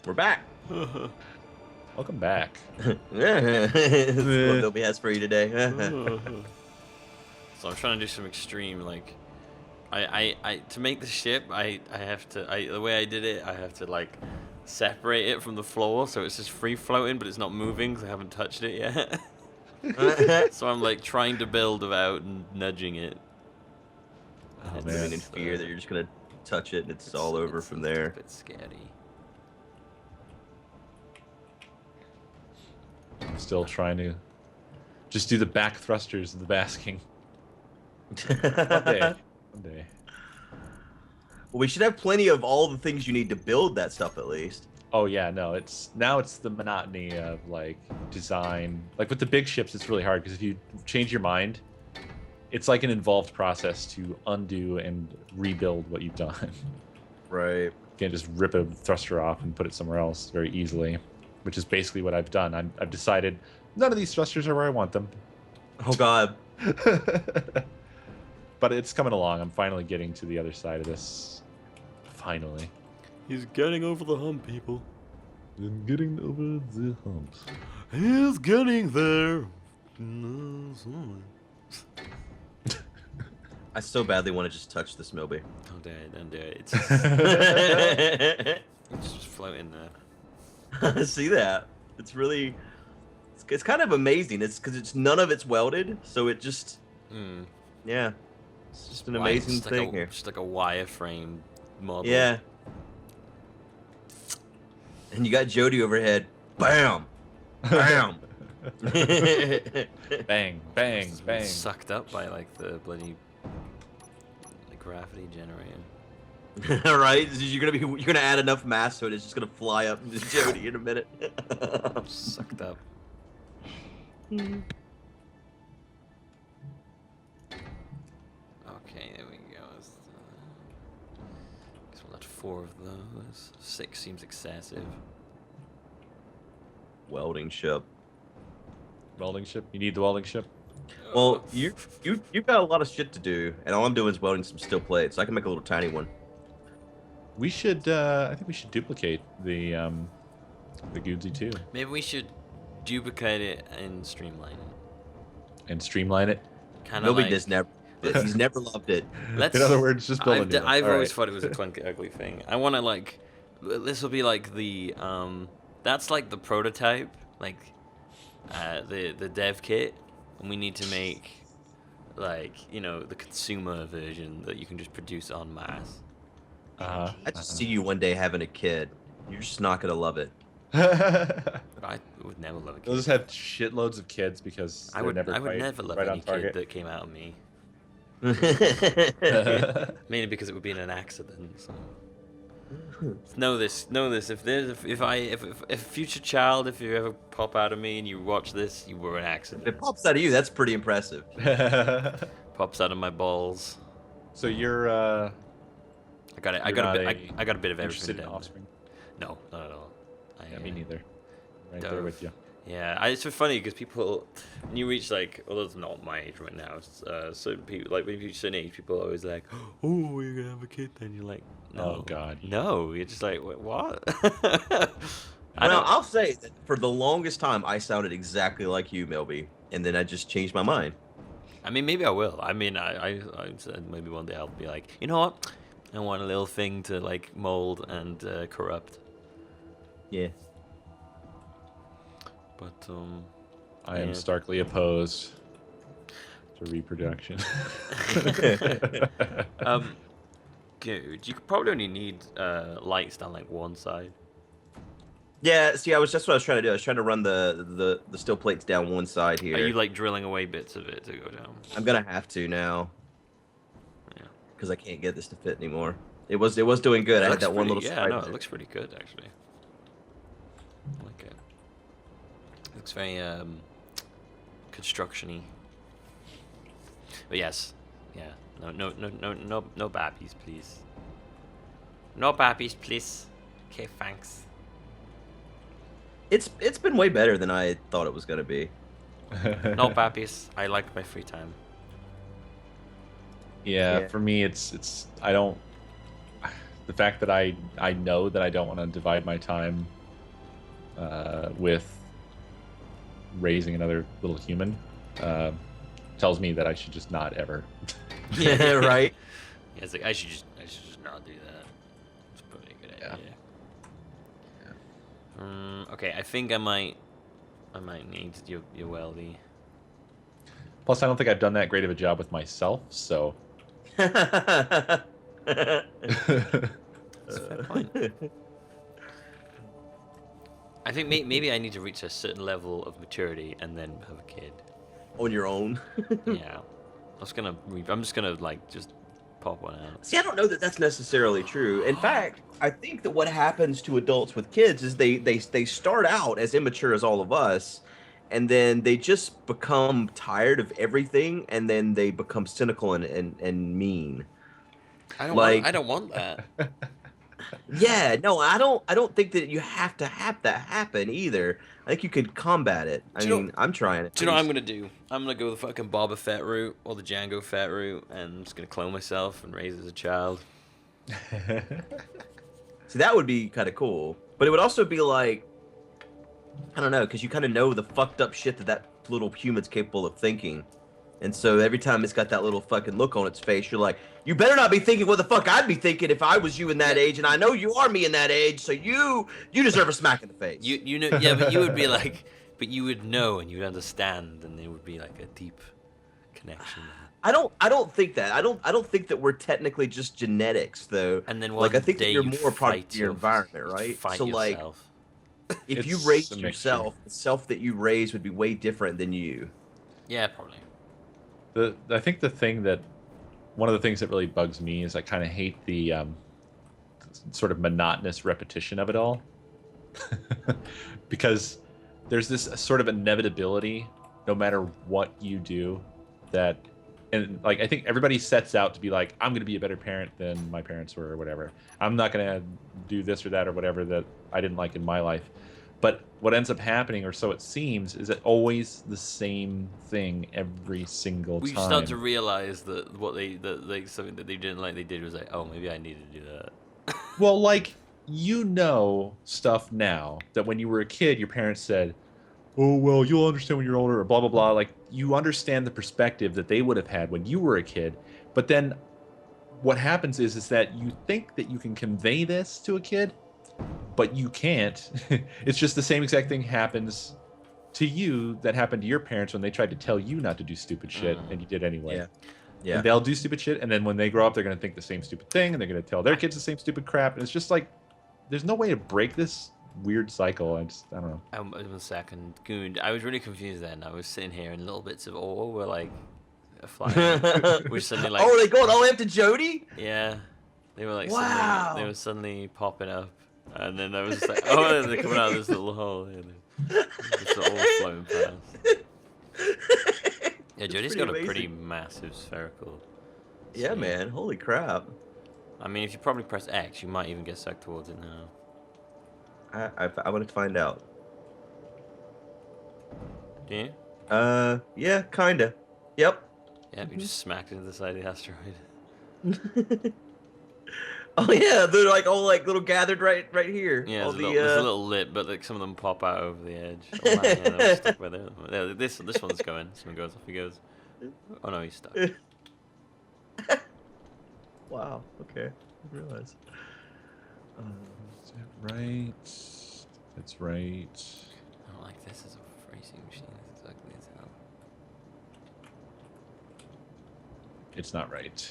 We're back. Welcome back. That's what Millbeeful has for you today. So I'm trying to do some extreme, like, I to make the ship, I have to, the way I did it, I have to, like, separate it from the floor, so it's just free floating, but it's not moving, because I haven't touched it yet. So I'm, like, trying to build without nudging it. Oh, Living in fear that you're just gonna touch it and it's all over from there. A bit scary. I'm still trying to just do the back thrusters of the basking. One day. One day. Well, we should have plenty of all the things you need to build that stuff at least. Oh yeah, no, it's the monotony of like design. Like with the big ships, it's really hard because if you change your mind, it's like an involved process to undo and rebuild what you've done. Right. You can't just rip a thruster off and put it somewhere else very easily, which is basically what I've done. I've decided none of these thrusters are where I want them. Oh God. But it's coming along. I'm finally getting to the other side of this. Finally. He's getting over the hump, people. I'm getting over the hump. He's getting there. I so badly want to just touch this Millbeeful. Don't do it, don't do it. It's just floating there. See that? It's really, it's kind of amazing. It's because it's none of it's welded, so it just, yeah, it's just an amazing thing here. Just like a wireframe model. Yeah. And you got Jody overhead. Bam, bam. Bang, bang, bang. Sucked up by like the bloody gravity generator. Right? You're gonna add enough mass to it. It's just gonna fly up into Jody in a minute. Sucked up. Okay, there we go. Guess we'll have 4 of those. 6 seems excessive. Welding ship. Welding ship? You need the welding ship? Well, you've got a lot of shit to do, and all I'm doing is welding some steel plates. So I can make a little tiny one. We should, I think we should duplicate the Goodsy too. Maybe we should duplicate it and streamline it. And streamline it? Kind of Nobody like... does never. He's never loved it. In other words, just build a new one. I've All always right. thought it was a clunky, ugly thing. I want to, like... This will be like the... that's like the prototype. Like, the dev kit. And we need to make, like, you know, the consumer version that you can just produce en masse. I just see you one day having a kid. You're just not gonna love it. But I would never love a kid. They'll just have shitloads of kids because I would never love right any on target. kid that came out of me. Mainly because it would be in an accident. So. Know this. If a future child, if you ever pop out of me and you watch this, you were an accident. If it pops out of you, that's pretty impressive. Pops out of my balls. So you're I got it. I got a bit of everything. interested in down. offspring? No, not at all. Me neither. Right there Dove. with you. Yeah, it's so funny because people, when you reach like, although it's not my age right now, certain people, like when you reach a certain age, people are always like, oh, you're gonna have a kid then. You're like, no. Oh, God. No, you're just like, wait, what? I'll say that for the longest time, I sounded exactly like you, Millbeeful, and then I just changed my mind. I mean, maybe I will. I mean, I said maybe one day I'll be like, you know what? I want a little thing to like mold and corrupt. Yeah. But I am starkly opposed to reproduction. Dude, you could probably only need lights down like one side. Yeah. See, that's what I was trying to do. I was trying to run the steel plates down one side here. Are you like drilling away bits of it to go down? I'm gonna have to now. Yeah. Because I can't get this to fit anymore. It was doing good. I had that one little. Yeah, stripe no, there. it looks pretty good actually. I like it. It looks very construction-y. But yes, yeah. No babbies, please. No babbies, please. Okay, thanks. It's been way better than I thought it was gonna be. No babbies. I like my free time. Yeah, for me, it's I don't. The fact that I know that I don't want to divide my time with raising another little human tells me that I should just not ever. Yeah, right. Yeah, it's like I should just not do that. It's probably a good idea. Okay, I think I might need your weldy. Plus, I don't think I've done that great of a job with myself, so. That's a fair point. I think maybe I need to reach a certain level of maturity and then have a kid. On your own. Yeah, I'm just gonna like just pop one out. See, I don't know that that's necessarily true. In fact, I think that what happens to adults with kids is they start out as immature as all of us, and then they just become tired of everything, and then they become cynical and mean. I don't want that. Yeah, no, I don't think that you have to have that happen either. I think you could combat it. I'm trying it. Do you know what I'm gonna do? I'm gonna go the fucking Boba Fett route or the Django Fett route, and I'm just gonna clone myself and raise as a child. See, that would be kind of cool, but it would also be like, I don't know, because you kind of know the fucked up shit that little human's capable of thinking. And so every time it's got that little fucking look on its face, you're like, you better not be thinking what the fuck I'd be thinking if I was you in that age, and I know you are me in that age, so you deserve a smack in the face. You know, yeah, but you would be like, but you would know and you would understand, and there would be like a deep connection. I don't think that. I don't think that we're technically just genetics though. And then like I think that you're more part of your environment, right? So like, if you raised yourself, the self that you raised would be way different than you. Yeah, probably. I think one of the things that really bugs me is I kind of hate the sort of monotonous repetition of it all. Because there's this sort of inevitability, no matter what you do, and like I think everybody sets out to be like, I'm going to be a better parent than my parents were or whatever. I'm not going to do this or that or whatever that I didn't like in my life. But what ends up happening, or so it seems, is it always the same thing every single time. We start to realize that something that they didn't like they did was like, oh, maybe I need to do that. Well, like, stuff now that when you were a kid, your parents said, oh, well, you'll understand when you're older, or blah, blah, blah. Like, you understand the perspective that they would have had when you were a kid. But then what happens is that you think that you can convey this to a kid, but you can't. It's just the same exact thing happens to you that happened to your parents when they tried to tell you not to do stupid shit, and you did anyway. Yeah. And they'll do stupid shit, and then when they grow up, they're going to think the same stupid thing, and they're going to tell their kids the same stupid crap. And it's just like, there's no way to break this weird cycle. I don't know. 1 second, Goon. I was really confused then. I was sitting here, and little bits of awe were like flying. We're suddenly like, oh, are they going all after Jody? Yeah, they were like, wow. They were suddenly popping up. And then I was just like, oh, they're coming out of this little hole. It's all floating past. Yeah, Jody's got a pretty massive spherical. Yeah, man. Holy crap. I mean, if you probably press X, you might even get sucked towards it now. I wanted to find out. Do you? Yeah, kinda. Yep. Yeah, you just smacked into the side of the asteroid. Oh yeah, they're like all like little gathered right here. Yeah, all there's a little lip, but like some of them pop out over the edge. Oh, man, yeah, they're stuck by there. Yeah, this one's going. This one goes. Off he goes. Oh no, he's stuck. Wow. Okay. I realize. Is that right? That's right. I don't like this as a racing machine. It's ugly as hell. It's not right.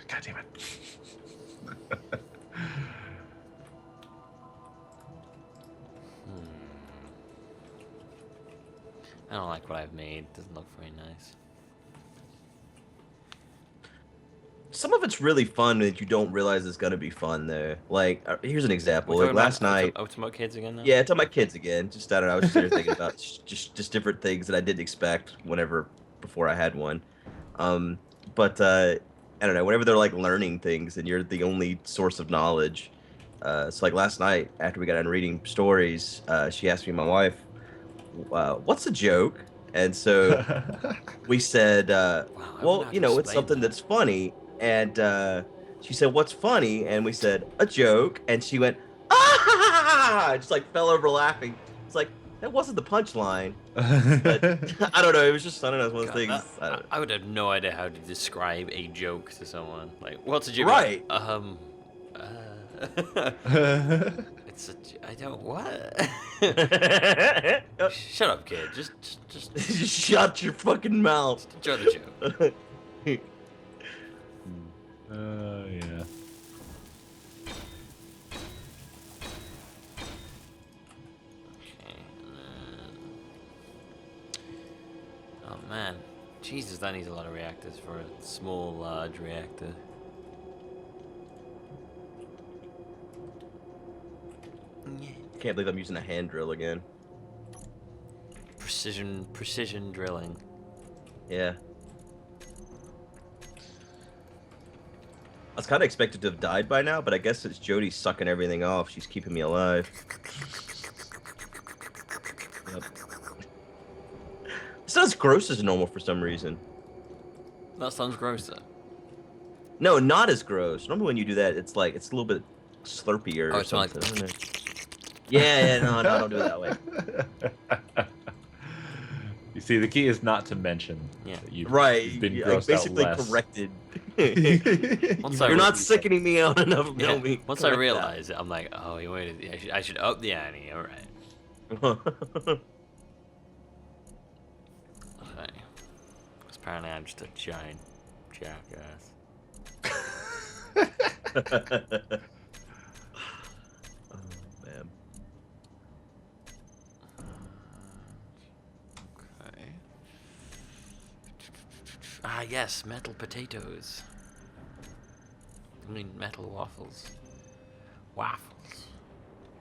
God damn it. I don't like what I've made. It doesn't look very nice. Some of it's really fun that you don't realize it's gonna be fun though. Like, here's an example. Like last night. Oh, talking about kids again now? Yeah, talking about kids again. Just I don't know. I was just here thinking about just different things that I didn't expect before I had one. But I don't know. Whenever they're like learning things and you're the only source of knowledge. So like last night after we got done reading stories, she asked me, my wife, what's a joke? And so we said, well, you know, it's something that's funny. And she said, what's funny? And we said, a joke. And she went, ah, just like fell over laughing. It's like that wasn't the punchline. But I don't know. It was just I don't know. It's one of those God, things. I don't know. I would have no idea how to describe a joke to someone. Like, what's a joke? Right. It's a. I don't what. Shut up, kid. Just Just shut your fucking mouth. enjoy the joke. Yeah. Oh man, Jesus, that needs a lot of reactors for a small, large reactor. Can't believe I'm using a hand drill again. Precision drilling. Yeah. I was kind of expected to have died by now, but I guess it's Jody sucking everything off. She's keeping me alive. Yep. It's not as gross as normal for some reason. That sounds grosser. No, not as gross. Normally when you do that, it's like, it's a little bit slurpier Oh, or it's more something. like... I don't know. Yeah, no, don't do it that way. You see, the key is not to mention Yeah. that you've been I grossed basically out less. corrected. Once You're not sickening me out enough, Yeah. Millbeeful. Once I realized it, I'm like, oh, you waited. I should up the ante. All right. Okay. Because apparently I'm just a giant jackass. Oh, man. Okay. Ah, yes, metal potatoes. I mean, metal waffles. Waffles.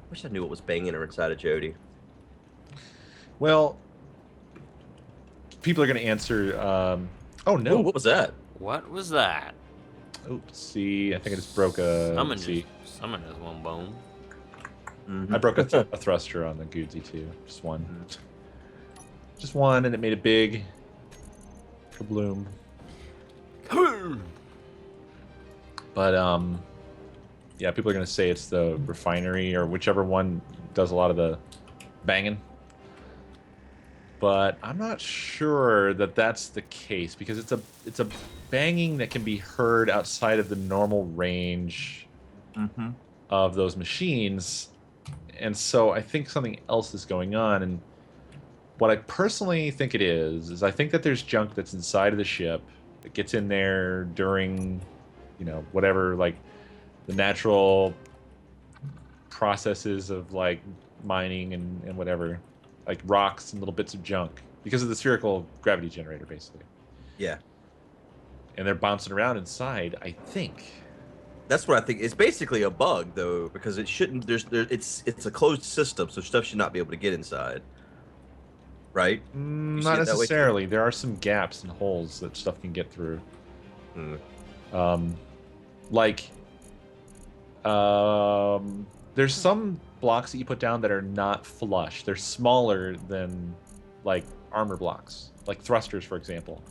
Wish I knew what was banging her inside of Jody. Well, people are going to answer. Oh no! Ooh, what was that? What was that? Oops. See, I think I just broke a. Someone let's see, has one bone. I broke a thruster on the Goodsy too. Just one. Just one, and it made a big kabloom. But yeah, people are gonna say it's the refinery or whichever one does a lot of the banging. But I'm not sure that that's the case because it's a banging that can be heard outside of the normal range of those machines, and so I think something else is going on. And what I personally think it is I think that there's junk that's inside of the ship that gets in there during, whatever, like the natural processes of like mining and whatever, like rocks and little bits of junk because of the spherical gravity generator, basically. Yeah. And they're bouncing around inside, I think. That's what I think. It's basically a bug, though, because it shouldn't. It's a closed system, so stuff should not be able to get inside. Right? You see Not it that way, too? necessarily. There are some gaps and holes that stuff can get through. Like, there's some blocks that you put down that are not flush. They're smaller than, like, armor blocks, like thrusters, for example,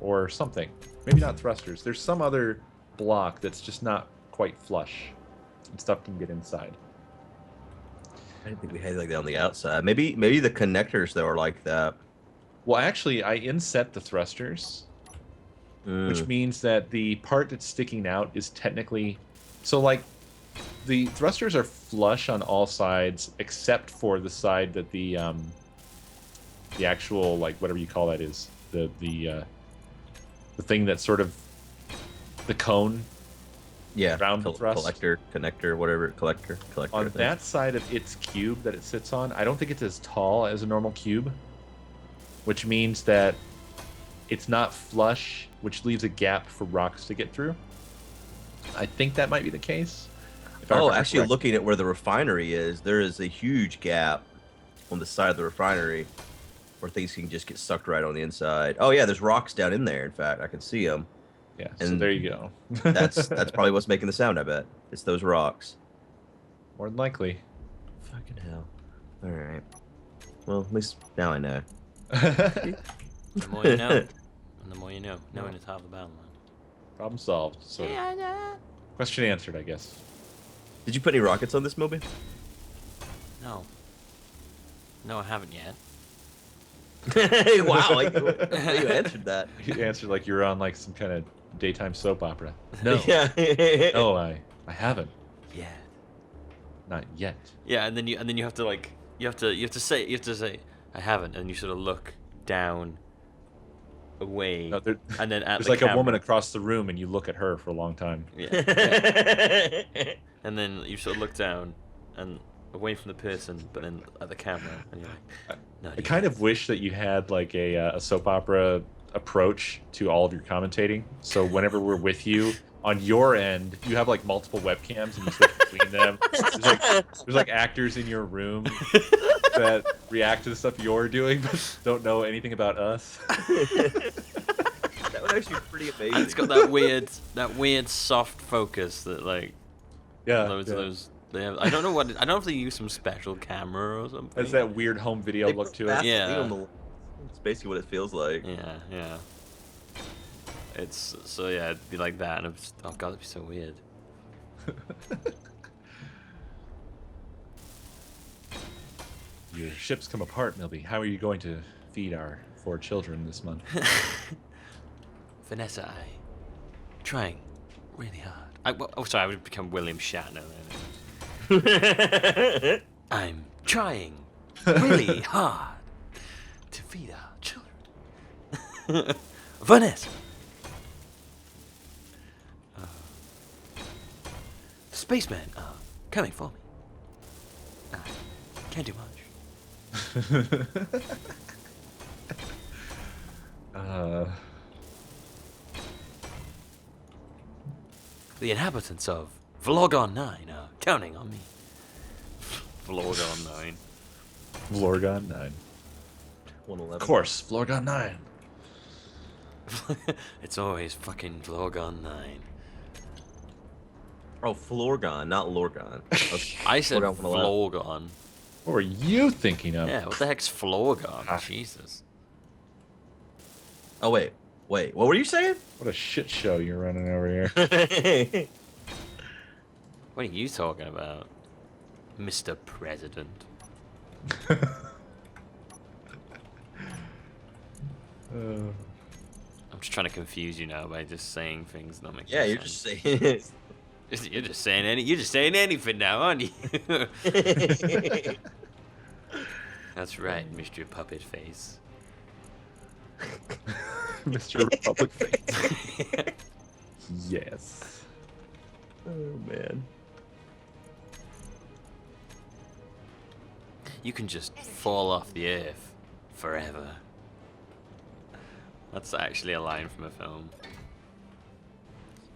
or something. Maybe not thrusters. There's some other block that's just not quite flush, and stuff can get inside. I didn't think we had like that on the outside. Maybe the connectors though are like that. Well, actually, I inset the thrusters, which means that the part that's sticking out is technically... So, like, the thrusters are flush on all sides except for the side that the actual, like, whatever you call that is. The thing that's sort of the cone. Yeah. Round thrust. Collector, connector, whatever. Collector. On that side of its cube that it sits on, I don't think it's as tall as a normal cube, which means that it's not flush, which leaves a gap for rocks to get through. I think that might be the case. Oh, actually, looking at where the refinery is, there is a huge gap on the side of the refinery where things can just get sucked right on the inside. Oh yeah, there's rocks down in there. In fact, I can see them. Yeah, and so there you go. that's probably what's making the sound. I bet it's those rocks. More than likely. Fucking hell. All right. Well, at least now I know. The more you know, and the more you know. Knowing is half the battle, man. Problem solved. Sort of. Question answered, I guess. Did you put any rockets on this movie? No. No, I haven't yet. Wow, you answered that. You answered like you're on like some kind of daytime soap opera. No, Yeah. no, I haven't. Yeah. Not yet. Yeah, and then you have to like you have to say I haven't, and you sort of look down, away, No, and then at there's the like camera. a woman across the room, and you look at her for a long time. Yeah. And then you sort of look down and away from the person, but then at the camera, and you're like, no. I kind of wish that you had like a soap opera approach to all of your commentating. So whenever we're with you, on your end, you have like multiple webcams and you switch between them. There's like actors in your room that react to the stuff you're doing but don't know anything about us. That would actually be pretty amazing. And it's got that weird soft focus that like those they have. I don't know what. I don't know if they use some special camera or something. Has that weird home video look to it. Yeah. It's basically what it feels like. Yeah. It's so yeah, it'd be like that, and oh god, it'd be so weird. Your ships come apart, Milby. How are you going to feed our 4 children this month? Vanessa, trying really hard. Sorry, I would become William Shatner then. I'm trying really hard to feed our children. Vanessa. Spacemen are coming for me. I can't do much. The inhabitants of Vlorgon 9 are counting on me. Vlorgon 9. Vlorgon 9. 111. Of course, Vlorgon 9. It's always fucking Vlorgon 9. Oh, Florgon, not Lorgon. I said Vlorgon 111. Vlorgon. What were you thinking of? Yeah, what the heck's Vlorgon? Ah. Jesus. Oh, wait. What were you saying? What a shit show you're running over here. What are you talking about, Mr. President? I'm just trying to confuse you now by just saying things that don't make Yeah, any you're sense. just saying. You're just saying anything now, aren't you? That's right, Mr. Puppet Face. Mr. Republic Face. Yes. Oh man. You can just fall off the earth forever. That's actually a line from a film.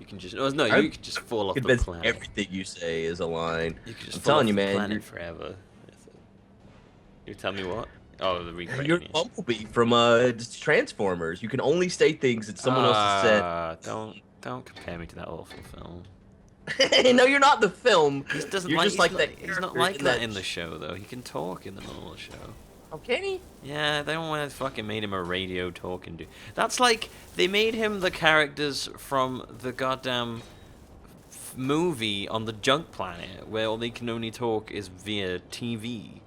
You can just you can just fall off the Convinced planet. everything you say is a line. You can just I'm fall telling off you, the man. planet forever. You tell me what? Oh, the recreation. You're Bumblebee from Transformers. You can only say things that someone else has Don't compare me to that awful film. said. No, you're not the film. He doesn't You're like, just like he's that. not, he's not character like that in sh- the show though. He can talk in the normal show. Oh, can he? Yeah, they don't want to fucking made him a radio talking dude. That's like they made him the characters from the goddamn movie on the Junk Planet, where all they can only talk is via TV.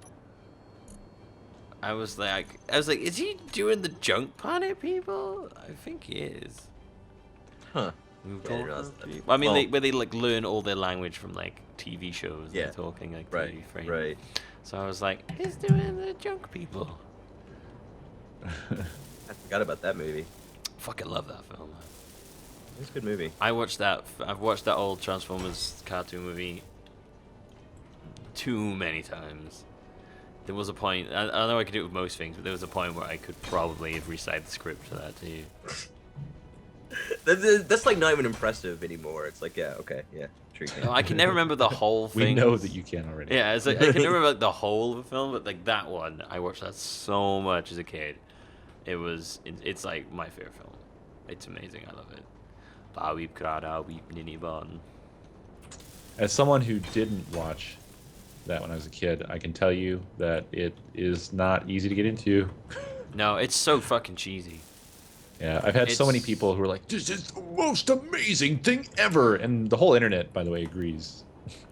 I was like, is he doing the Junk Planet people? I think he is. Huh. I mean, Well- where they like learn all their language from like TV shows. Yeah. They're talking like Right. TV frame. Right. So I was like, he's doing the Junk people. I forgot about that movie. Fucking love that film. Man. It's a good movie. I've watched that old Transformers cartoon movie too many times. There was a point. I know I could do it with most things, but there was a point where I could probably have recited the script for that to you. That's like not even impressive anymore. It's like, yeah, okay, yeah, sure you can. No, I can never remember the whole thing. We know that you can already. Yeah, it's like, I can never remember like, the whole of the film, but like that one, I watched that so much as a kid. It's like my favorite film. It's amazing. I love it. Ba weep krada weep nini bon. As someone who didn't watch that when I was a kid, I can tell you that it is not easy to get into. No, it's so fucking cheesy. Yeah, I've had so many people who are like, "This is the most amazing thing ever," and the whole internet, by the way, agrees.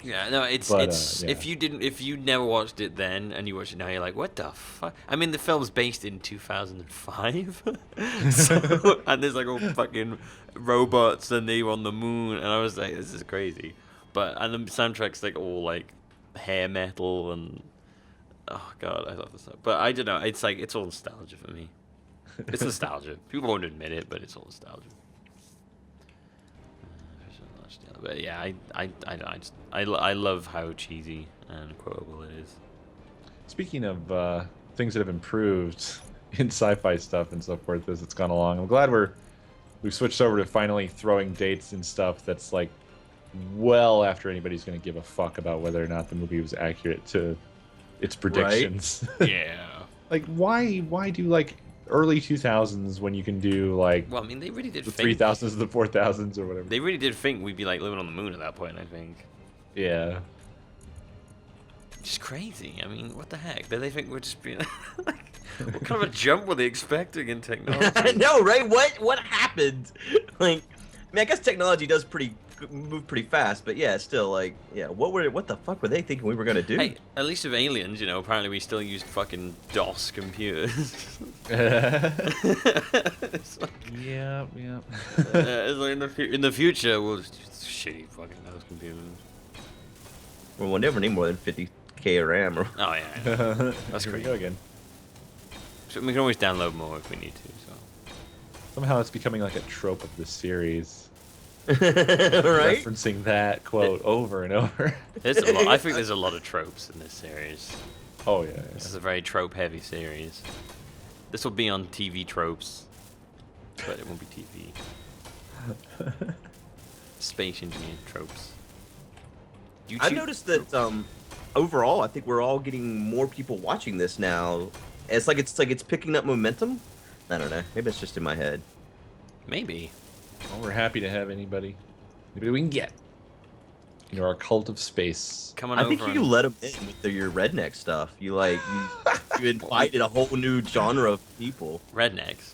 Yeah, no, it's But, yeah. if you never watched it then and you watch it now, you're like, what the fuck? I mean, the film's based in 2005, so and there's like all fucking robots and they were on the moon, and I was like, this is crazy. But and the soundtrack's like all like hair metal and oh god, I love this stuff. But I don't know, it's like it's all nostalgia for me. It's nostalgia. People won't admit it, but it's all nostalgia. But yeah, I love how cheesy and quotable it is. Speaking of things that have improved in sci-fi stuff and so forth as it's gone along, I'm glad we've switched over to finally throwing dates and stuff that's like well after anybody's going to give a fuck about whether or not the movie was accurate to its predictions. Right? Yeah. Like why do like early 2000s when you can do like well, I mean, they really did the think 3000s, the 4000s, or whatever. they really did think we'd be like living on the moon at that point. I think. Yeah. Just crazy. I mean, what the heck? Did they think we're just being like, what kind of a jump were they expecting in technology? I know, right? What happened? Like, I mean, I guess technology does move pretty fast, but yeah, still, like, yeah, what the fuck were they thinking we were gonna do? Hey, at least with aliens, you know, apparently we still used fucking DOS computers. It's like, Yeah. it's like in the future, we'll just use shitty fucking DOS computers. Well, we'll never need more than 50K of RAM. Or... Oh yeah, that's Here we great. go again. So we can always download more if we need to. So. Somehow it's becoming like a trope of the series. right? Referencing that quote over and over. There's a lot. I think there's a lot of tropes in this series. Oh yeah. This is a very trope-heavy series. This will be on TV tropes, but it won't be TV. Space engineer tropes. I've noticed that overall, I think we're all getting more people watching this now. It's like it's picking up momentum. I don't know. Maybe it's just in my head. Maybe. Well, we're happy to have anybody we can get into our cult of space. Coming I over. think you let them in with your redneck stuff. You you invited a whole new genre of people. Rednecks.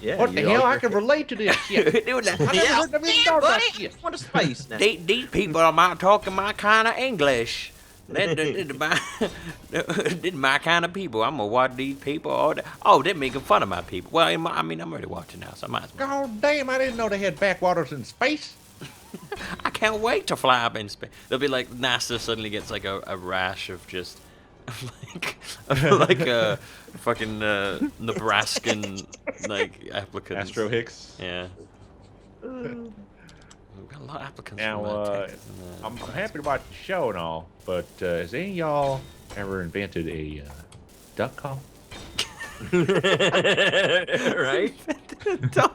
Yeah. What the hell? I can relate to this shit. Dude, Yeah, buddy. I want a space now. these people are not talking my kind of English. They're my kind of people. I'm gonna watch these people all day. Oh, they're making fun of my people. Well, I mean, I'm already watching now, so I might as well. God damn, I didn't know they had backwaters in space. I can't wait to fly up in space. They'll be like NASA suddenly gets like a rash of just like a fucking Nebraskan like applicants. Astro Hicks. Yeah. We've got a lot of applicants. Now, from, Texas and, I'm happy to watch the show and all, but has any of y'all ever invented a duck call? Right? Duck.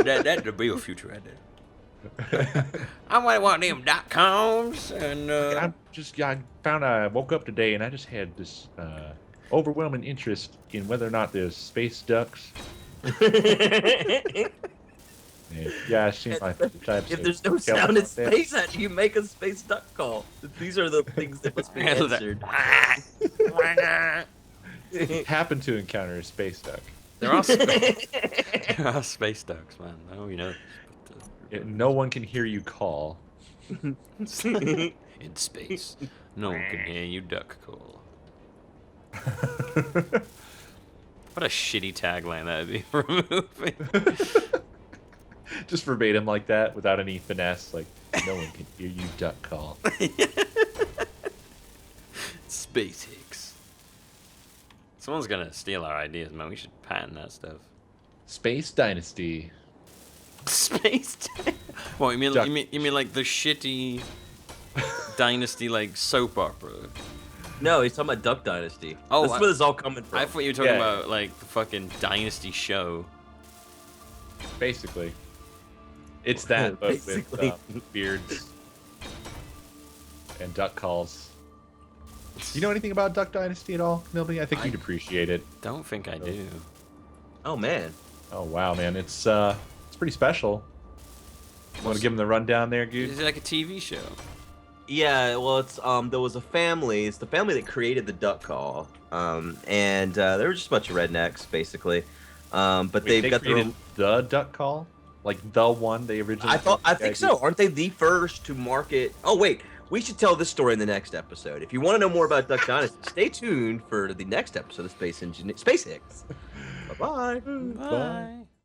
That'd be a future right there. I might want them .coms and I woke up today and I just had this overwhelming interest in whether or not there's space ducks. Yeah, it seems like the types If of there's no sound in out there. space, how do you make a space duck call? These are the things that must be answered. Happen to encounter a space duck. there are space ducks, man. Oh, you know. No one can hear you call. In space, no one can hear you duck call. What a shitty tagline that would be for a movie. Just verbatim like that, without any finesse. Like, no one can hear you duck call. Space Hicks. Someone's gonna steal our ideas, man. We should patent that stuff. Space Dynasty. Space. Well, you mean Duck. you mean like the shitty dynasty like soap opera? No, he's talking about Duck Dynasty. Oh, That's where this is all coming from. I thought you were talking Yeah. about like the fucking dynasty show. Basically. It's that, but Basically. with beards and duck calls. You know anything about Duck Dynasty at all, Milby? I think you'd appreciate it. Don't think I do. Oh man. Oh wow, man, it's pretty special. Want to give them the rundown there, Is Goose? it like a TV show? Yeah, well, it's there was a family. It's the family that created the duck call, and they were just a bunch of rednecks, basically. But Wait, they've they got their created own. the duck call. Like the one they originally. I think so. Aren't they the first to market? Oh wait, we should tell this story in the next episode. If you want to know more about Duck Dynasty, stay tuned for the next episode of SpaceX. Bye bye. Bye.